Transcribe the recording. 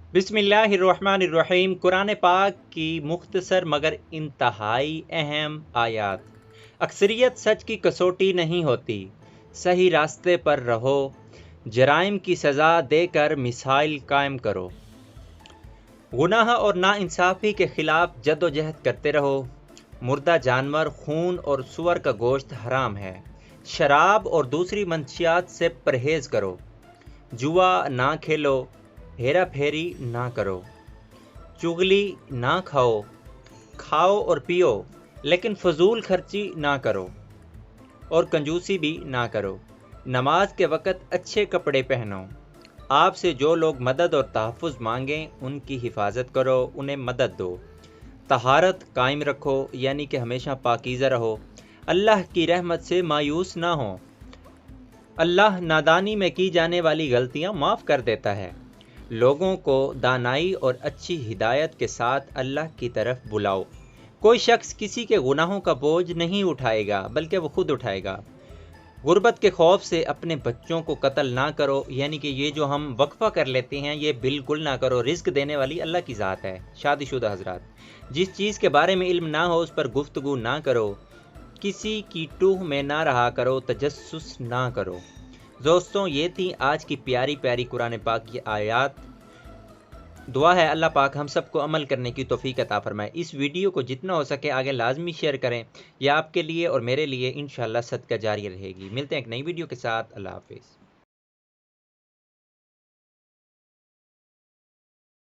बिस्मिल्लाहिर्रहमानिर्रहीम। कुरान पाक की मुख्तसर मगर इंतहाई अहम आयात। अक्सरियत सच की कसौटी नहीं होती, सही रास्ते पर रहो, जराइम की सज़ा देकर मिसाइल कायम करो, गुनाह और नाइंसाफ़ी के ख़िलाफ़ जद्दोजहद करते रहो। मुर्दा जानवर, खून और सुअर का गोश्त हराम है। शराब और दूसरी मंशियात से परहेज़ करो। जुआ ना खेलो, हेरा फेरी ना करो, चुगली ना खाओ, खाओ और पियो लेकिन फजूल खर्ची ना करो और कंजूसी भी ना करो। नमाज के वक़्त अच्छे कपड़े पहनो। आपसे जो लोग मदद और तहफ़्फ़ुज़ मांगें उनकी हिफाजत करो, उन्हें मदद दो। तहारत कायम रखो, यानी कि हमेशा पाकीज़ा रहो। अल्लाह की रहमत से मायूस ना हो। अल्लाह नादानी में की जाने वाली गलतियां माफ़ कर देता है। लोगों को दानाई और अच्छी हिदायत के साथ अल्लाह की तरफ बुलाओ। कोई शख्स किसी के गुनाहों का बोझ नहीं उठाएगा बल्कि वो खुद उठाएगा। गुर्बत के खौफ से अपने बच्चों को कत्ल ना करो, यानी कि ये जो हम वक्फा कर लेते हैं ये बिल्कुल ना करो। रिस्क देने वाली अल्लाह की ज़ात है। शादीशुदा हजरात, जिस चीज़ के बारे में इल्म ना हो उस पर गुफ्तगू ना करो। किसी की टूह में ना रहा करो, तजस्सुस ना करो। दोस्तों, ये थी आज की प्यारी प्यारी कुरान पाक की आयत। दुआ है अल्लाह पाक हम सबको अमल करने की तौफीक अता फरमाए। इस वीडियो को जितना हो सके आगे लाजमी शेयर करें, यह आपके लिए और मेरे लिए इंशाअल्लाह सदका जारी रहेगी। मिलते हैं एक नई वीडियो के साथ। अल्लाह हाफिज़।